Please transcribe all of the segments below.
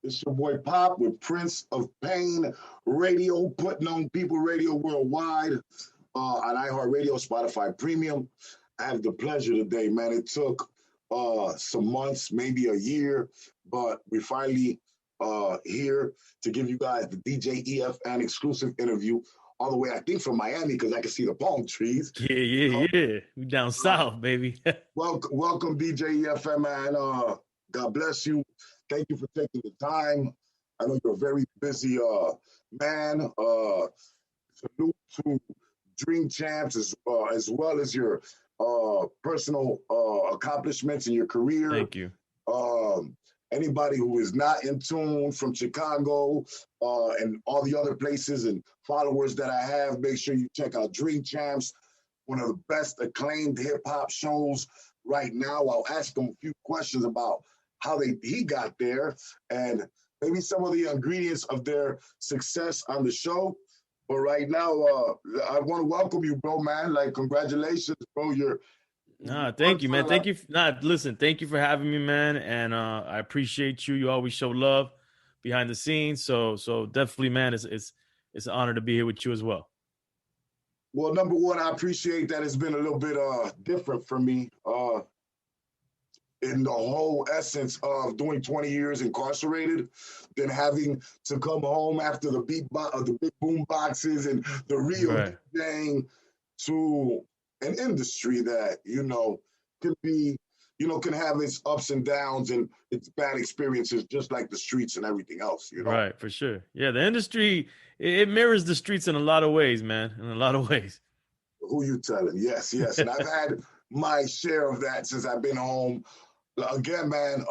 It's your boy Pop with Prince of Pain Radio, putting on people radio worldwide on iHeartRadio, Spotify Premium. I have the pleasure today, man. It took some months, maybe a year, but we finally here to give you guys the DJ EFN exclusive interview all the way, I think, from Miami because I can see the palm trees. Yeah. We down south, baby. Welcome, DJ EFM, man. God bless you. Thank you for taking the time. I know you're a very busy man. Salute to Dream Champs as well as your personal accomplishments in your career. Thank you. Anybody who is not in tune from Chicago and all the other places and followers that I have, make sure you check out Dream Champs, one of the best acclaimed hip hop shows right now. I'll ask them a few questions about how he got there and maybe some of the ingredients of their success on the show. But right now, I want to welcome you, bro, man. Like, congratulations, bro. Thank you, man. Thank you. Listen, thank you for having me, man. And I appreciate you. You always show love behind the scenes. So definitely, man, it's an honor to be here with you as well. Well, number one, I appreciate that it's been a little bit different for me. In the whole essence of doing 20 years incarcerated, then having to come home after the big boom boxes and the real thing to an industry that, can be, can have its ups and downs and its bad experiences, just like the streets and everything else, Right, for sure. Yeah, the industry, it mirrors the streets in a lot of ways, man, in a lot of ways. Who you telling? Yes. And I've had my share of that since I've been home. Again, man,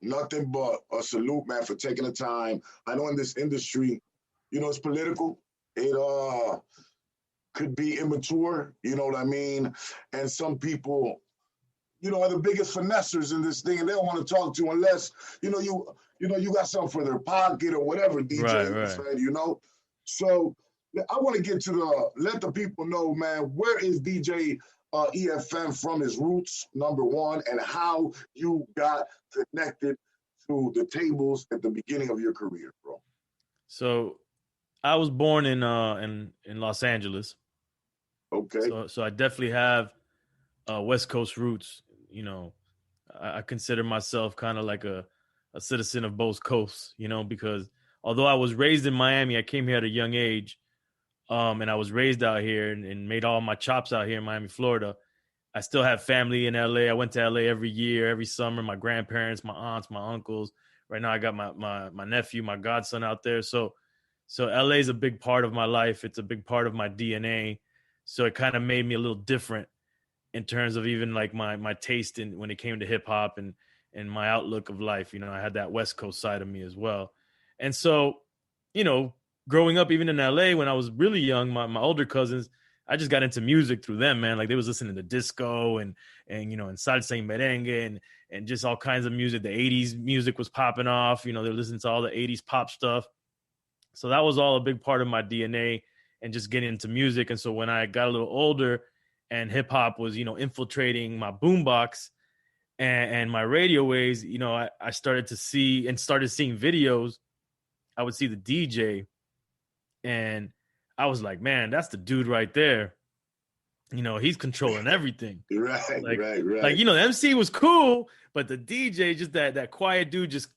nothing but a salute, man, for taking the time. I know in this industry, it's political. It could be immature, you know what I mean? And some people, are the biggest finessers in this thing, and they don't want to talk to you unless, you got something for their pocket or whatever, DJ, right. So I want to get to let the people know, man, where is DJ EFM from his roots, number one, and how you got connected to the tables at the beginning of your career, bro. So I was born in Los Angeles. Okay. So I definitely have West Coast roots. I consider myself kind of like a citizen of both coasts, because although I was raised in Miami, I came here at a young age. And I was raised out here and made all my chops out here in Miami, Florida. I still have family in LA. I went to LA every year, every summer. My grandparents, my aunts, my uncles. Right now I got my nephew, my godson out there. So LA is a big part of my life. It's a big part of my DNA. So it kind of made me a little different in terms of even like my taste in when it came to hip hop and my outlook of life. I had that West Coast side of me as well. And so, growing up, even in LA, when I was really young, my older cousins, I just got into music through them, man. Like they was listening to disco and and salsa and merengue and just all kinds of music. The 80s music was popping off. They're listening to all the 80s pop stuff. So that was all a big part of my DNA and just getting into music. And so when I got a little older and hip hop was, infiltrating my boombox and my radio waves, I started seeing videos. I would see the DJ. And I was like, man, that's the dude right there. He's controlling everything. Right. Like, the MC was cool, but the DJ, just that quiet dude, just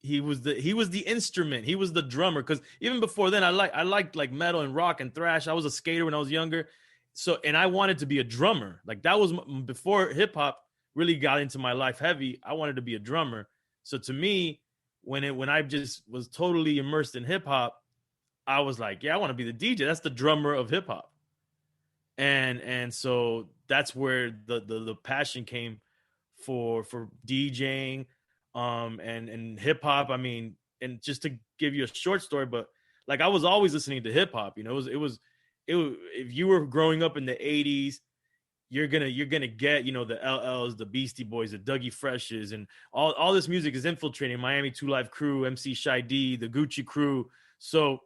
he was the instrument. He was the drummer. Because even before then, I liked like metal and rock and thrash. I was a skater when I was younger. So, and I wanted to be a drummer. Like that was before hip hop really got into my life heavy. I wanted to be a drummer. So to me, when I just was totally immersed in hip hop, I was like, yeah, I want to be the DJ. That's the drummer of hip hop. And so that's where the passion came for DJing, and hip hop. I mean, and just to give you a short story, but like I was always listening to hip hop. It was if you were growing up in the 80s, you're gonna get, the LLs, the Beastie Boys, the Dougie Freshes, and all this music is infiltrating Miami 2 Live Crew, MC Shy D, the Gucci Crew. So,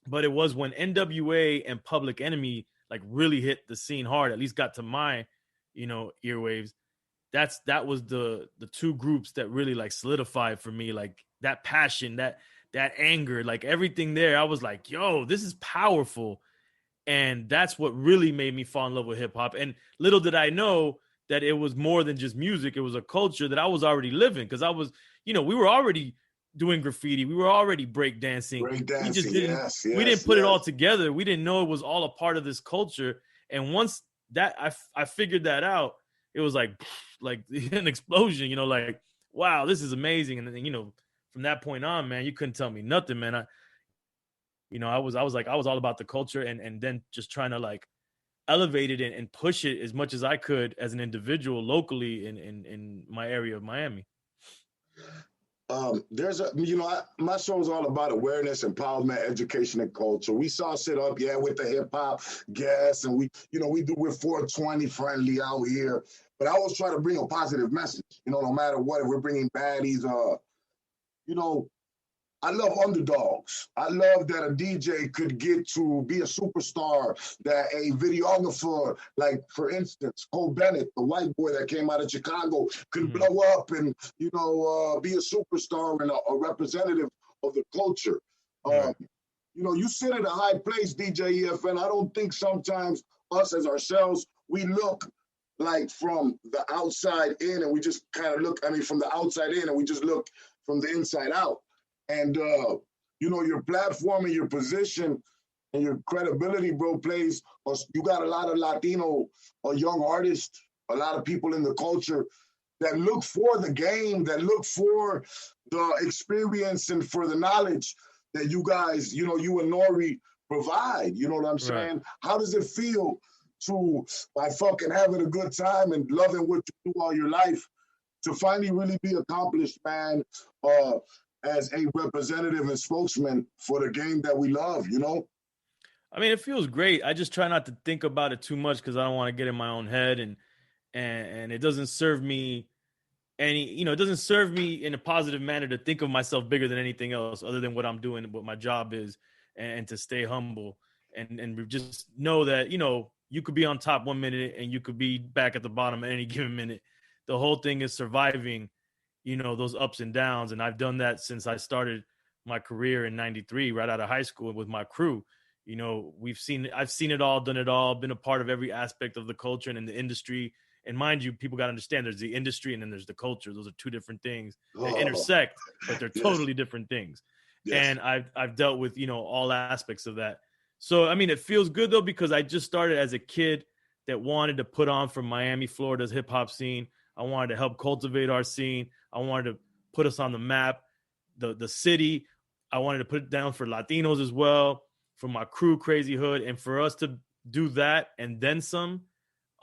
but it was when NWA and Public Enemy like really hit the scene hard, at least got to my, earwaves. that was the two groups that really like solidified for me, like that passion, that anger, like everything there. I was like, yo, this is powerful. And that's what really made me fall in love with hip hop. And little did I know that it was more than just music. It was a culture that I was already living, because I was, we were already doing graffiti. We were already breakdancing. We just didn't, we didn't put it all together. We didn't know it was all a part of this culture. And once that I figured that out, it was like an explosion, like, wow, this is amazing. And then, from that point on, man, you couldn't tell me nothing, man. I was all about the culture, and then just trying to like elevate it and push it as much as I could as an individual locally in my area of Miami. My show is all about awareness, empowerment, education, and culture. We saw shit up, with the hip hop gas, and we're 420 friendly out here. But I always try to bring a positive message, no matter what. If we're bringing baddies, I love underdogs. I love that a DJ could get to be a superstar, that a videographer, like, for instance, Cole Bennett, the white boy that came out of Chicago, could blow up and, be a superstar and a representative of the culture. Right. You sit at a high place, DJ EFN. I don't think sometimes us as ourselves, we look like from the outside in, and we just kind of look, from the outside in, and we just look from the inside out. And, your platform and your position and your credibility, bro, plays. You got a lot of Latino or young artists, a lot of people in the culture that look for the game, that look for the experience and for the knowledge that you guys, you and Nori provide. You know what I'm saying? Right. How does it feel to, by fucking having a good time and loving what you do all your life, to finally really be accomplished, man, as a representative and spokesman for the game that we love, it feels great. I just try not to think about it too much, because I don't want to get in my own head, and it doesn't serve me it doesn't serve me in a positive manner to think of myself bigger than anything else other than what I'm doing, what my job is, and to stay humble and just know that, you could be on top 1 minute and you could be back at the bottom at any given minute. The whole thing is surviving, those ups and downs. And I've done that since I started my career in 93, right out of high school with my crew. I've seen it all, done it all, been a part of every aspect of the culture and in the industry. And mind you, people got to understand there's the industry and then there's the culture. Those are two different things. They intersect, but they're totally different things. Yes. And I've dealt with, all aspects of that. So, it feels good though, because I just started as a kid that wanted to put on for Miami, Florida's hip hop scene. I wanted to help cultivate our scene. I wanted to put us on the map, the city. I wanted to put it down for Latinos as well, for my crew, Crazy Hood, and for us to do that and then some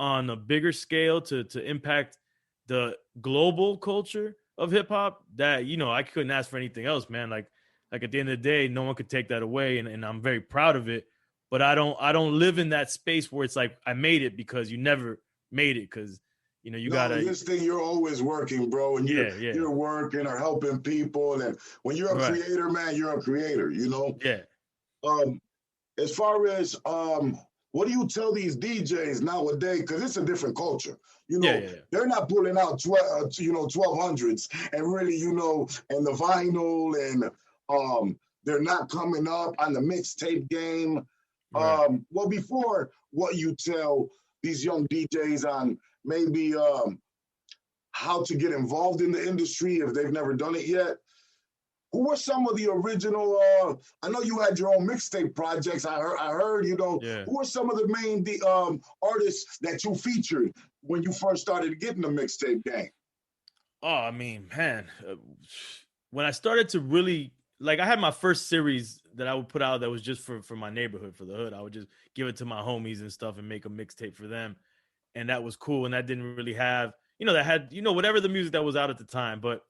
on a bigger scale to impact the global culture of hip hop. That, I couldn't ask for anything else, man. Like at the end of the day, no one could take that away, and I'm very proud of it. But I don't live in that space where it's like I made it because you never made it, because gotta. This thing, you're always working, bro, and you're working or helping people, and when you're a creator, man, you're a creator. Yeah. As far as what do you tell these DJs nowadays? Because it's a different culture. They're not pulling out 1200s and really, and the vinyl, and they're not coming up on the mixtape game. Right. Well, before what you tell these young DJs on maybe how to get involved in the industry if they've never done it yet. Who were some of the original? I know you had your own mixtape projects. I heard. Who were some of the main artists that you featured when you first started getting the mixtape game? Oh, man, when I started to really, like, I had my first series that I would put out that was just for my neighborhood, for the hood. I would just give it to my homies and stuff and make a mixtape for them. And that was cool. And that didn't really have, that had, whatever the music that was out at the time. But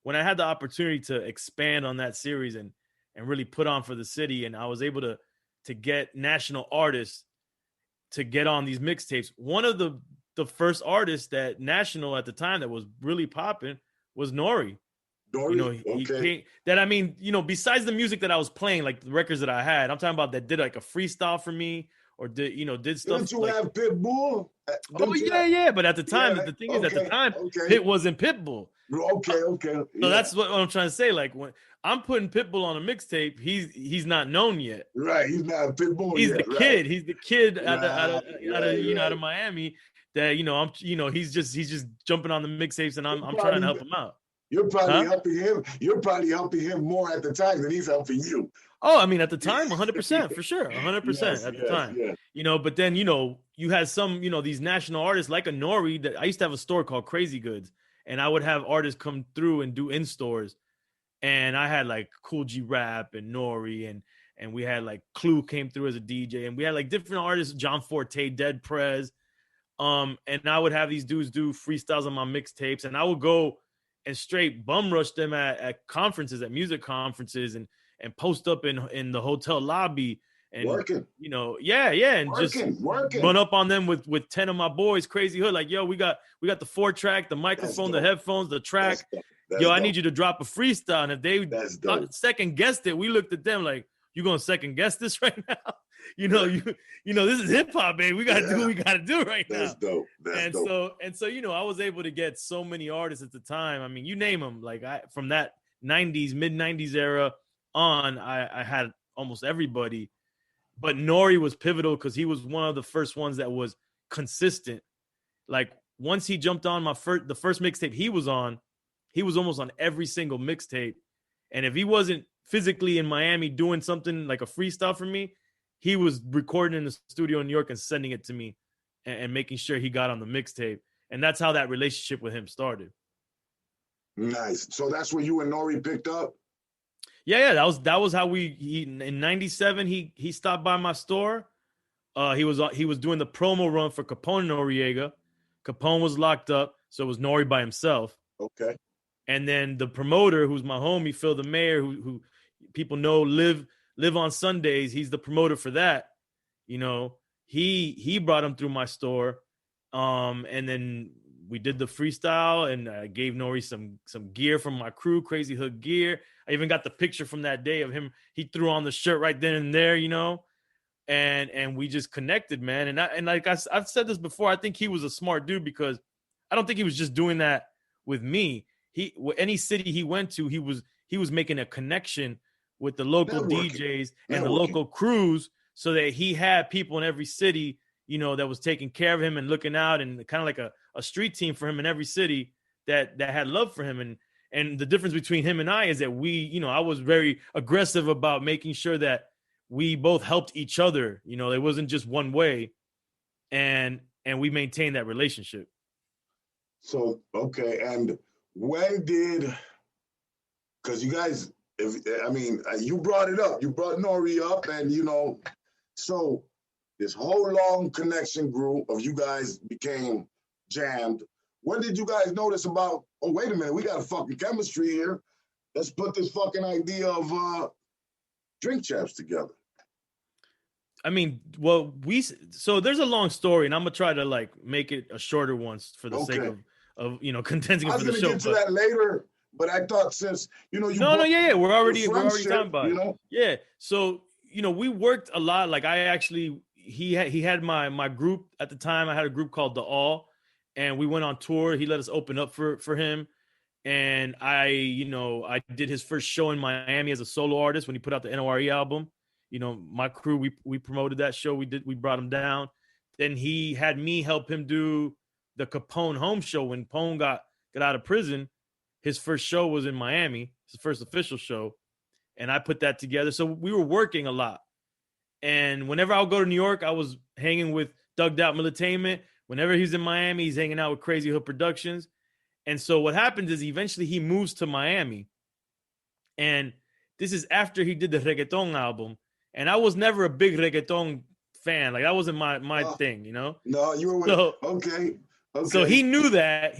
when I had the opportunity to expand on that series and really put on for the city, and I was able to get national artists to get on these mixtapes, one of the first artists that national at the time that was really popping was Nori. He came, besides the music that I was playing, like the records that I had, I'm talking about that did like a freestyle for me, or did stuff. Didn't you like, have Pitbull? Oh yeah. But at the time, Yeah, the thing is, at the time, okay. Pit wasn't Pitbull. Okay. So that's what I'm trying to say. Like when I'm putting Pitbull on a mixtape, he's not known yet. Right, he's not a Pitbull. He's yet, the kid. He's the kid out right. of Miami. That he's just jumping on the mixtapes, and I'm trying to help him out. You're probably helping him. You're probably helping him more at the time than he's helping you. Oh, I mean, at the time, 100% for sure, 100% at the time. Yes. But then you had some these national artists like a Nori. That I used to have a store called Crazy Goods, and I would have artists come through and do in stores, and I had like Cool G Rap and Nori, and we had like Clue came through as a DJ, and we had like different artists, John Forte, Dead Prez, and I would have these dudes do freestyles on my mixtapes, and I would go and straight bum rush them at conferences, at music conferences, and post up in the hotel lobby and working. And working. Run up on them with 10 of my boys, Crazy Hood, like, yo, we got the 4-track, the microphone, the headphones, the track. That's I need you to drop a freestyle. And if they second guessed it, we looked at them like, you gonna second guess this right now? This is hip hop, baby. We gotta do what we gotta do right now. That's dope. So I was able to get so many artists at the time. I mean, you name them. Like from that mid 90s era on, I had almost everybody. But Nori was pivotal because he was one of the first ones that was consistent. Like once he jumped on the first mixtape he was almost on every single mixtape. And if he wasn't physically in Miami doing something like a freestyle for me, he was recording in the studio in New York and sending it to me and making sure he got on the mixtape. And that's how that relationship with him started. Nice. So that's where you and Nori picked up? Yeah. That was how in 97, he stopped by my store. He was doing the promo run for Capone Noriega. Capone was locked up, so it was Nori by himself. Okay. And then the promoter, who's my homie, Phil the Mayor, who people know live on Sundays. He's the promoter for that. He brought him through my store. And then we did the freestyle, and I gave Nori some gear from my crew, Crazy Hood gear. I even got the picture from that day of him. He threw on the shirt right then and there, and we just connected, man. And like I've said this before, I think he was a smart dude because I don't think he was just doing that with me. Any city he went to, he was making a connection with the local DJs and the local crews, so that he had people in every city, that was taking care of him and looking out, and kind of like a street team for him in every city that had love for him. And the difference between him and I is that I was very aggressive about making sure that we both helped each other. It wasn't just one way, and we maintained that relationship. So, okay. And when because you guys, you brought it up, you brought Nori up, and so this whole long connection group of you guys became jammed. When did you guys notice about, oh, wait a minute, we got a fucking chemistry here. Let's put this fucking idea of Drink Champs together? I mean, so there's a long story, and I'm gonna try to like make it a shorter one for the sake of condensing it for the show. I was gonna get to that later, but I thought since we're already talking about it. Yeah. So we worked a lot. Like he had my group at the time. I had a group called The All, and we went on tour. He let us open up for him, and I did his first show in Miami as a solo artist when he put out the NORE album. My crew, we promoted that show. We brought him down. Then he had me help him do the Capone home show when Pone got out of prison. His first show was in Miami, his first official show. And I put that together. So we were working a lot. And whenever I would go to New York, I was hanging with Dugged Out Militainment. Whenever he's in Miami, he's hanging out with Crazy Hood Productions. And so what happens is eventually he moves to Miami. And this is after he did the reggaeton album. And I was never a big reggaeton fan. Like that wasn't my thing, No, you were with okay. So he knew that,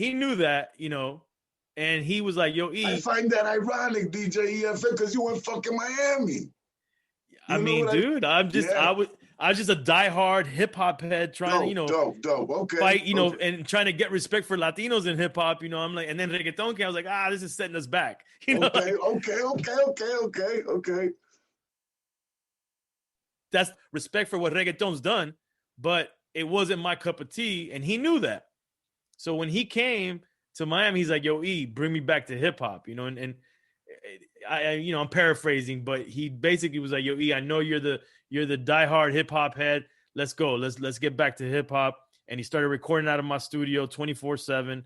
and he was like, yo, E. I find that ironic, DJ EFN, because you in fucking Miami. I was just a diehard hip hop head trying to, dope. Okay. Fight, and trying to get respect for Latinos in hip hop, I'm like, and then reggaeton came, I was like, this is setting us back. Okay. that's respect for what reggaeton's done, but it wasn't my cup of tea, and he knew that. So when he came to Miami, he's like, "Yo, E, bring me back to hip hop," you know, and I, you know, I'm paraphrasing, but he basically was like, "Yo, E, I know you're the diehard hip hop head. Let's go. Let's get back to hip hop." And he started recording out of my studio 24/7.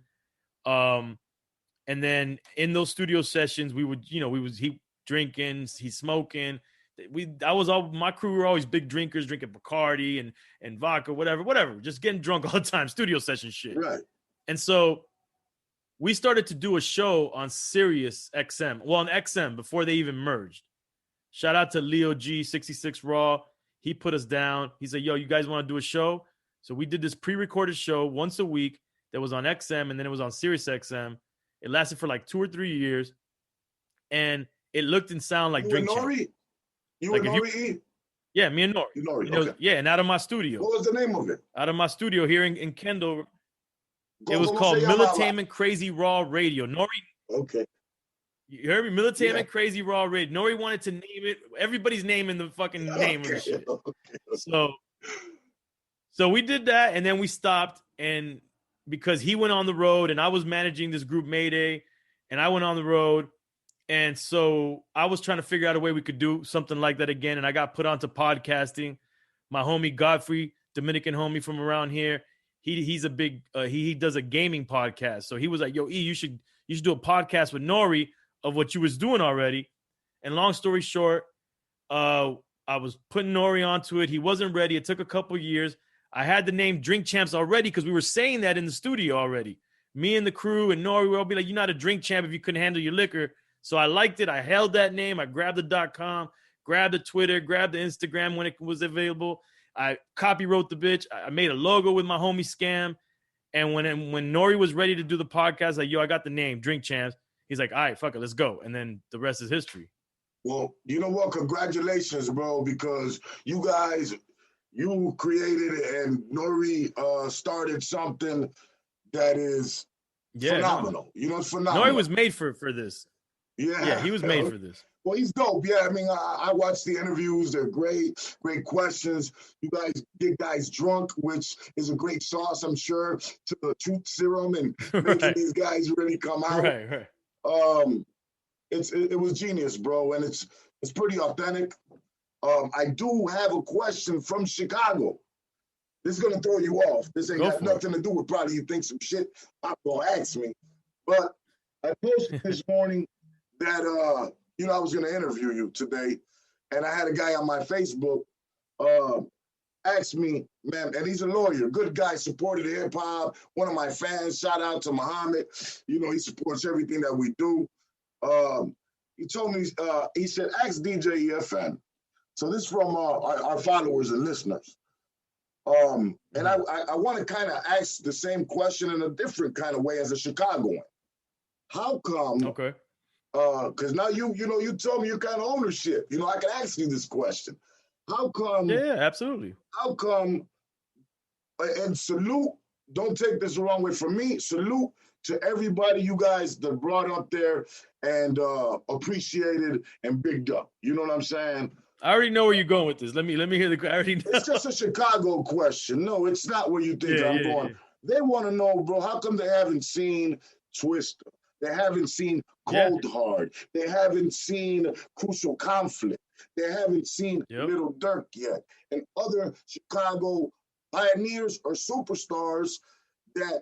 And then in those studio sessions, he drinking, he's smoking. My crew were always big drinkers, drinking Bacardi and vodka, whatever, just getting drunk all the time, studio session shit. Right. And so we started to do a show on Sirius XM, well, on XM before they even merged. Shout out to Leo G, 66 Raw. He put us down. He said, "Yo, you guys want to do a show?" So we did this pre-recorded show once a week that was on XM, and then it was on Sirius XM. It lasted for like 2 or 3 years, and it looked and sounded like Drink Champs. You and Nori? Yeah, me and Nori. You Nori, okay. Yeah, and out of my studio. What was the name of it? Out of my studio here in Kendall. It was called Militainment Crazy Raw Radio. Nori. Okay. You heard me? Militainment Crazy Raw Radio. Nori wanted to name it. Everybody's naming the fucking name of the shit. Okay. So we did that, and then we stopped, and because he went on the road, and I was managing this group Mayday, and I went on the road, and so I was trying to figure out a way we could do something like that again, and I got put onto podcasting. My homie Godfrey, Dominican homie from around here, he's a big he does a gaming podcast, so he was like, "Yo, E, you should do a podcast with Nori of what you was doing already." And long story short, I was putting Nori onto it. He wasn't ready. It took a couple years. I had the name Drink Champs already because we were saying that in the studio already. Me and the crew and Nori would all be like, "You're not a drink champ if you couldn't handle your liquor." So I liked it. I held that name. I grabbed the .com, grabbed the Twitter, grabbed the Instagram when it was available. I copywrote the bitch. I made a logo with my homie Scam. And when Nori was ready to do the podcast, like, "Yo, I got the name Drink Champs." He's like, "All right, fuck it, let's go." And then the rest is history. Well, you know what? Congratulations, bro, because you guys, you created and Nori started something that is phenomenal. You know, it's phenomenal. Nori was made for this. Yeah, he was made for this. Well, he's dope. Yeah, I mean, I watched the interviews. They're great questions. You guys get guys drunk, which is a great sauce, I'm sure, to the truth serum and making these guys really come out. Right. It was genius, bro, and it's pretty authentic. I do have a question from Chicago. This is gonna throw you off. This ain't got nothing to do with probably you think some shit I'm gonna ask me. But I posted this morning that I was gonna interview you today, and I had a guy on my Facebook ask me, man, and he's a lawyer, good guy, supported hip hop, one of my fans. Shout out to Muhammad. You know, he supports everything that we do. He told me, he said, ask DJ EFN. So this is from our followers and listeners. And I want to kind of ask the same question in a different kind of way as a Chicagoan. How come? Okay. Because now you told me your kind of ownership. You know, I can ask you this question. How come? Yeah, absolutely. How come? And salute. Don't take this the wrong way from me. Salute to everybody you guys that brought up there and appreciated and bigged up. You know what I'm saying? I already know where you're going with this. Let me hear the. I already know. It's just a Chicago question. No, it's not where you think I'm going. Yeah. They want to know, bro. How come they haven't seen Twista? They haven't seen Cold Hard. They haven't seen Crucial Conflict. They haven't seen Little Durk yet, and other Chicago pioneers or superstars that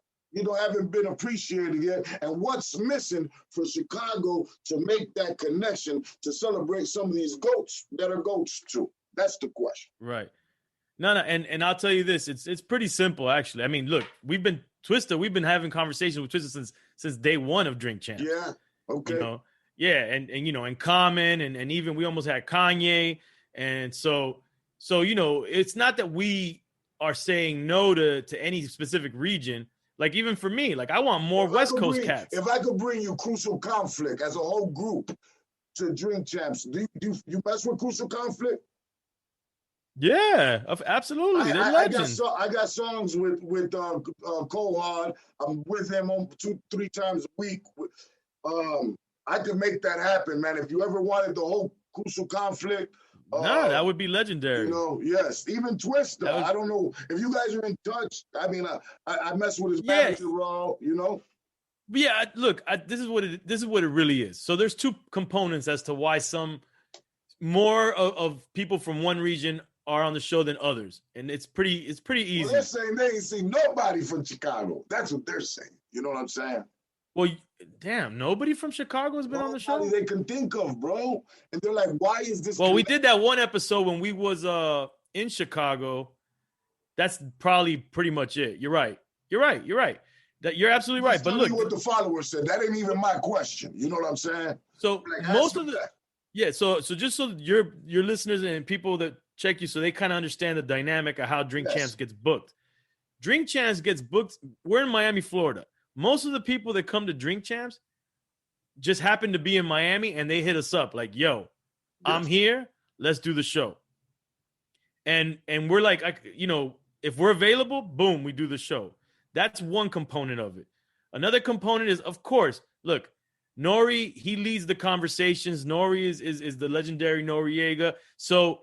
haven't been appreciated yet. And what's missing for Chicago to make that connection to celebrate some of these goats that are goats too? That's the question. Right. No, and I'll tell you this, it's pretty simple actually. I mean, look, we've been having conversations with Twista since day one of Drink Champs. Yeah. Okay. You know, yeah, and Common and even we almost had Kanye, and so it's not that we are saying no to any specific region. Like even for me, like I want more West Coast cats. If I could bring you Crucial Conflict as a whole group to Drink Champs, do you mess with Crucial Conflict? Yeah, absolutely. They're legends. I got songs with Cold Hard. I'm with him on 2-3 times a week. I could make that happen, man. If you ever wanted the whole Crucial Conflict, Nah, that would be legendary. Yes, even Twister. Was, I don't know if you guys are in touch. I mean, I mess with his manager, Raw. Yeah, look, this is what it really is. So there's two components as to why some more of people from one region are on the show than others, and it's pretty easy. Well, they're saying they ain't seen nobody from Chicago. That's what they're saying. You know what I'm saying? Well, damn, nobody from Chicago has been on the show. They can think of, bro. And they're like, why is this? Well, we did that one episode when we was in Chicago. That's probably pretty much it. You're right. That you're absolutely right. But look, what the followers said. That ain't even my question. You know what I'm saying? So like, most of the So just so your listeners and people that check you, so they kind of understand the dynamic of how Drink Champs gets booked. Drink Champs gets booked. We're in Miami, Florida. Most of the people that come to Drink Champs just happen to be in Miami, and they hit us up like, "Yo, I'm here. Let's do the show." And we're like, if we're available, boom, we do the show. That's one component of it. Another component is, of course, look, Nori, he leads the conversations. Nori is the legendary Noriega. So,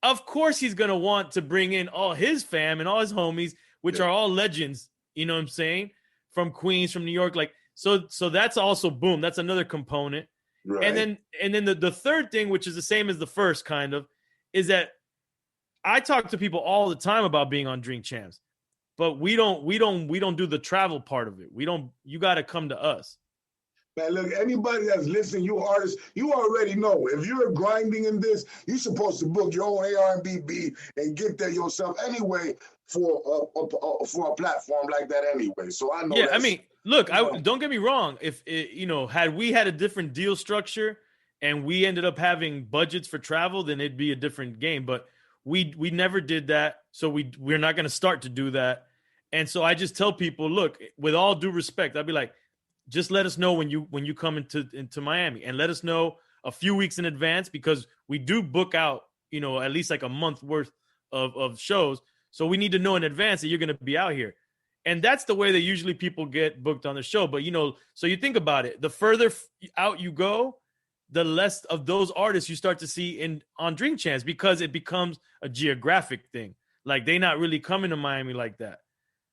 of course, he's going to want to bring in all his fam and all his homies, which are all legends, you know what I'm saying? From Queens, from New York. Like, so that's also, boom, that's another component. Right. And then the third thing, which is the same as the first kind of, is that I talk to people all the time about being on Drink Champs, but we don't do the travel part of it. You got to come to us. Man, look, anybody that's listening, you artists, you already know. If you're grinding in this, you're supposed to book your own ARNBB and get there yourself anyway for a platform like that anyway. So I know. Yeah, I mean, look, don't get me wrong. If had we had a different deal structure and we ended up having budgets for travel, then it'd be a different game. But we never did that, so we're not going to start to do that. And so I just tell people, look, with all due respect, I'd be like, just let us know when you come into Miami, and let us know a few weeks in advance, because we do book out, at least like a month worth of shows. So we need to know in advance that you're going to be out here. And that's the way that usually people get booked on the show. But, so you think about it, the further out you go, the less of those artists you start to see on Drink Champs, because it becomes a geographic thing. Like, they not really coming to Miami like that.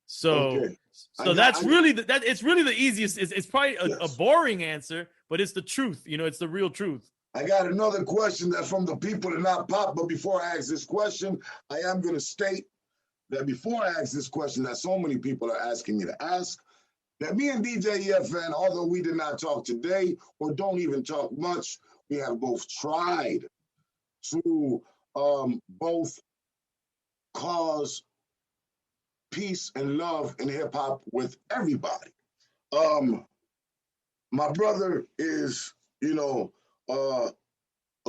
So, it's really the easiest. It's probably a boring answer, but it's the truth. It's the real truth. I got another question that from the people that not pop. But before I ask this question, I am going to state that before I ask this question that so many people are asking me to ask, that me and DJ EFN, although we did not talk today or don't even talk much, we have both tried to both cause peace and love in hip-hop with everybody. My brother is, a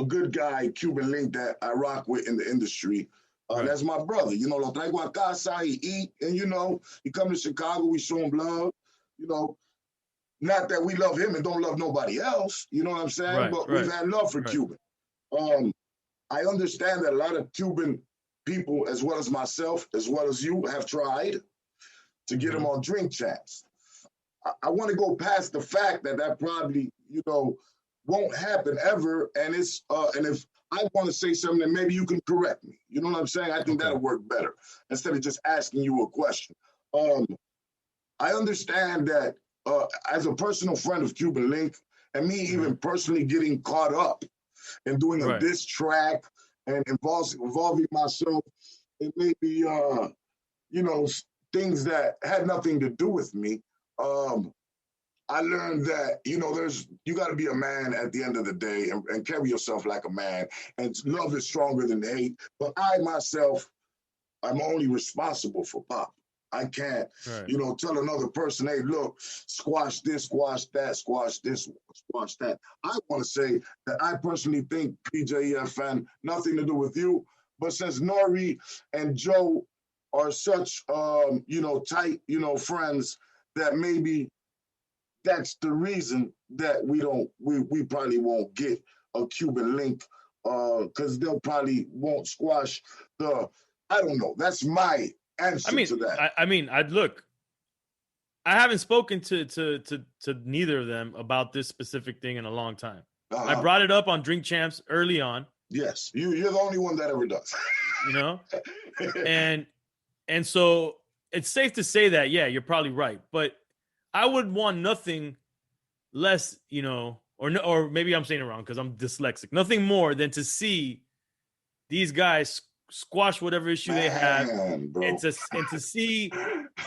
good guy, Cuban Link, that I rock with in the industry. Right. That's my brother. Lo traigo a casa, he eat, and, he come to Chicago, we show him love. Not that we love him and don't love nobody else, you know what I'm saying? Right, but we've had love for Cuban. I understand that a lot of Cuban people, as well as myself, as well as you, have tried to get him on Drink Champs. I want to go past the fact that probably, won't happen ever. And it's and if I want to say something, then maybe you can correct me. You know what I'm saying? I think that'll work better instead of just asking you a question. I understand that as a personal friend of Cuban Link, and me even personally getting caught up in doing a diss track and involving myself in maybe, things that had nothing to do with me. I learned that, you got to be a man at the end of the day and carry yourself like a man. And love is stronger than hate. But I myself, I'm only responsible for pop. I can't, tell another person, hey, look, squash this, squash that, squash this, squash that. I want to say that I personally think PJEFN, nothing to do with you, but since Nori and Joe are such, tight, friends, that maybe that's the reason that we probably won't get a Cuban Link, because they'll probably won't squash I don't know. That's my answer to that. I'd look. I haven't spoken to neither of them about this specific thing in a long time. I brought it up on Drink Champs early on, Yes, you're the only one that ever does. You know, and so it's safe to say that, yeah, you're probably right. But I would want nothing less, you know, or maybe I'm saying it wrong because I'm dyslexic. Nothing more than to see these guys squash whatever issue they have, bro. and to see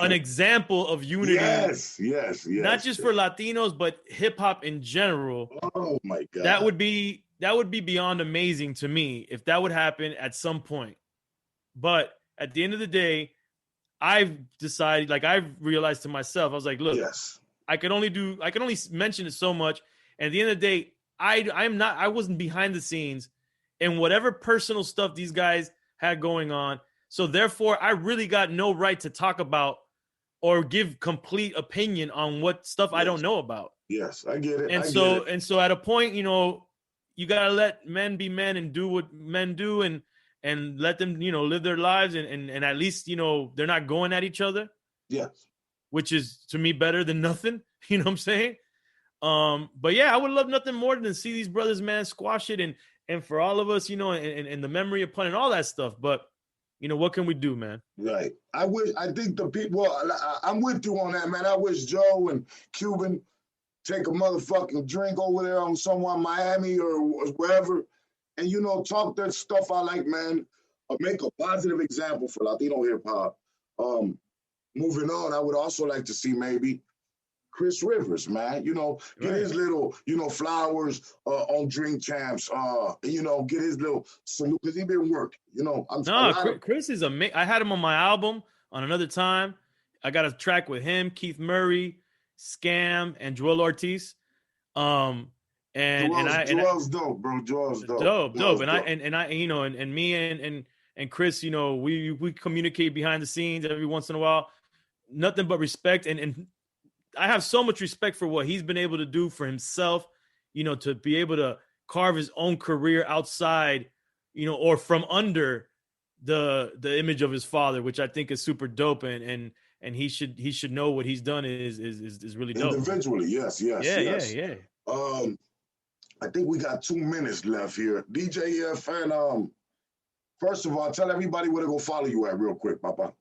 an example of unity. Yes. Not just for Latinos, but hip hop in general. Oh my God. That would be beyond amazing to me if that would happen at some point. But at the end of the day, I've decided, like I've realized to myself, I was like, look, yes, I can only mention it so much. And at the end of the day, I wasn't behind the scenes in whatever personal stuff these guys had going on. So therefore, I really got no right to talk about or give complete opinion on what stuff I don't know about. Yes, I get it. And so at a point, you know, you gotta let men be men and do what men do, and let them, you know, live their lives, and at least, you know, they're not going at each other. Yes. Which is to me better than nothing. You know what I'm saying? But yeah, I would love nothing more than to see these brothers, man, squash it, and for all of us, you know, and the memory of Pun and all that stuff. But you know, what can we do, man? Right. I think the people, I'm with you on that, man. I wish Joe and Cuban take a motherfucking drink over there on someone, Miami or wherever, and, you know, talk that stuff I like, man. Make a positive example for Latino hip hop. Moving on, I would also like to see maybe Chris Rivers, man, you know, get his little, you know, flowers on Drink Champs, you know, get his little salute because he been working, you know. Chris is amazing. I had him on my album on another time. I got a track with him, Keith Murray, Scam, and Joel Ortiz. Joel's dope, bro. Joel's dope. Dope. And I, you know, and me and Chris, you know, we communicate behind the scenes every once in a while. Nothing but respect, and I have so much respect for what he's been able to do for himself, you know, to be able to carve his own career outside, you know, or from under the image of his father, which I think is super dope, and he should know what he's done is really dope. Individually, yes. Yeah. I think we got 2 minutes left here. DJ EFN, first of all, tell everybody where to go follow you at real quick, Papa.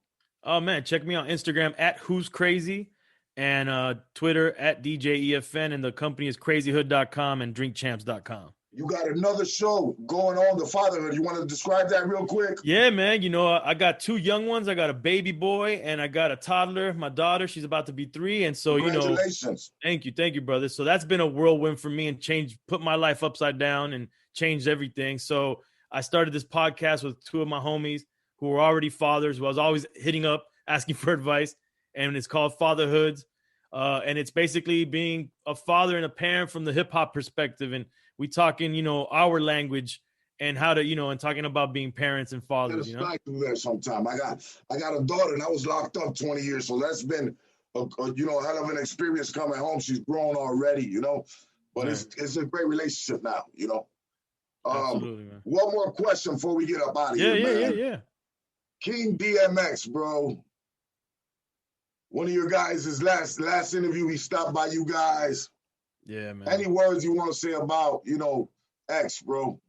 Oh man, check me out Instagram at Who's Crazy, and Twitter at DJ EFN, and the company is crazyhood.com and drinkchamps.com. You got another show going on, The Fatherhood. You want to describe that real quick? Yeah, man. You know, I got 2 young ones. I got a baby boy and I got a toddler. My daughter, she's about to be 3. And so, congratulations. You know, thank you, brother. So that's been a whirlwind for me and put my life upside down and changed everything. So I started this podcast with 2 of my homies who were already fathers, who I was always hitting up, asking for advice. And it's called Fatherhoods. And it's basically being a father and a parent from the hip hop perspective. And we talking, you know, our language and how to, you know, and talking about being parents and fathers. You know, I do that sometime. I got a daughter and I was locked up 20 years, so that's been a hell of an experience coming home. She's grown already, you know, but right. It's a great relationship now, you know. Absolutely, man. One more question before we get up out of here, man. Yeah. King DMX, bro. One of your guys' last interview, he stopped by you guys. Yeah, man. Any words you want to say about, you know, X, bro?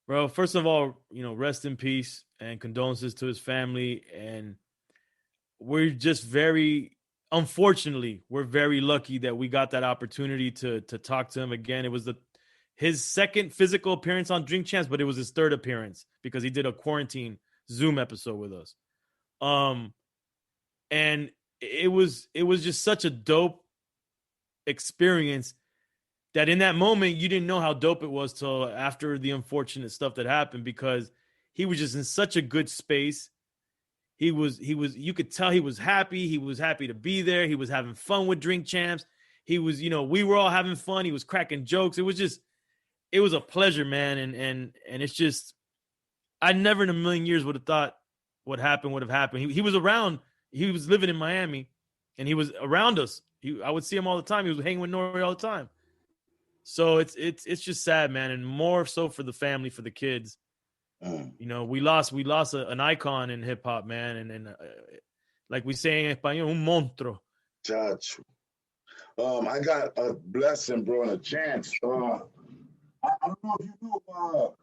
Bro, first of all, you know, rest in peace and condolences to his family. And we're just unfortunately, we're very lucky that we got that opportunity to talk to him again. It was his second physical appearance on Drink Champs, but it was his 3rd appearance because he did a quarantine Zoom episode with us. And it was just such a dope experience that in that moment you didn't know how dope it was till after the unfortunate stuff that happened, because he was just in such a good space. He was you could tell he was happy to be there. He was having fun with Drink Champs. He was, you know, we were all having fun. He was cracking jokes. It was a pleasure, man. And it's just, I never in a million years would have thought what happened would have happened. He was around. He was living in Miami and he was around us. I would see him all the time. He was hanging with Nori all the time. So it's just sad, man, and more so for the family, for the kids. You know, we lost an icon in hip hop, man, and like we say in español, un monstruo. Chacho. I got a blessing, bro, and a chance. I don't know if you know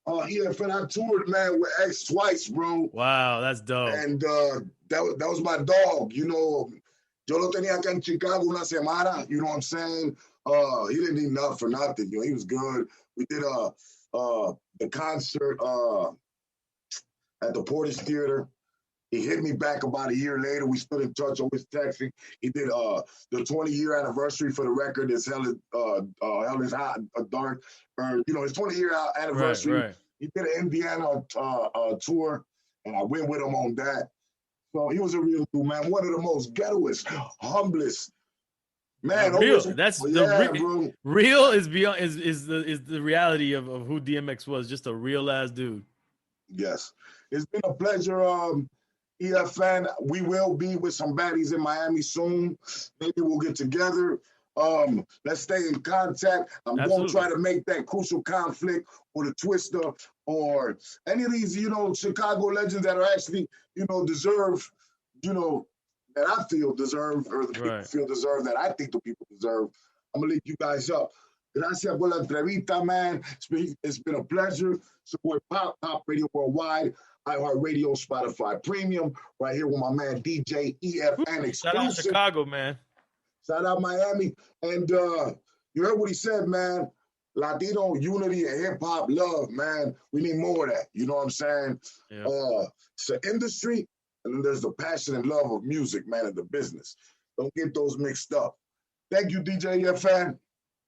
EFN, I toured, man, with X twice, bro. Wow, that's dope. And that was my dog, you know. Yo lo tenía acá en Chicago una semana, you know what I'm saying? He didn't need nothing for nothing, you know. He was good. We did the concert at the Portage Theater. He hit me back about a year later. We stood in touch, always texting. He did the 20-year anniversary for the record. It's Hell is Hot, Dark, or, you know, his 20-year anniversary. Right. He did an Indiana tour, and I went with him on that. So he was a real dude, man. One of the most ghettoest, humblest, man. Real. Bro. Real is beyond is the reality of who DMX was. Just a real ass dude. Yes, it's been a pleasure. EFN, we will be with some baddies in Miami soon. Maybe we'll get together. Let's stay in contact. I'm going to try to make that Crucial Conflict or the Twister or any of these, you know, Chicago legends that are actually, you know, deserve, you know, that I feel deserve, or the people feel deserve, that I think the people deserve. I'm going to link you guys up. Gracias por la entrevista, man. It's been a pleasure. Support Pop Radio Worldwide, iHeartRadio, Spotify Premium, right here with my man DJ EFN exclusive. Shout out Chicago, man. Shout out Miami. And you heard what he said, man. Latino unity and hip-hop love, man. We need more of that. You know what I'm saying? Yeah. It's an industry, and then there's the passion and love of music, man, and the business. Don't get those mixed up. Thank you, DJ EFN.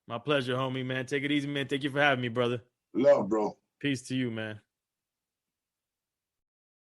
My pleasure, homie, man. Take it easy, man. Thank you for having me, brother. Love, bro. Peace to you, man.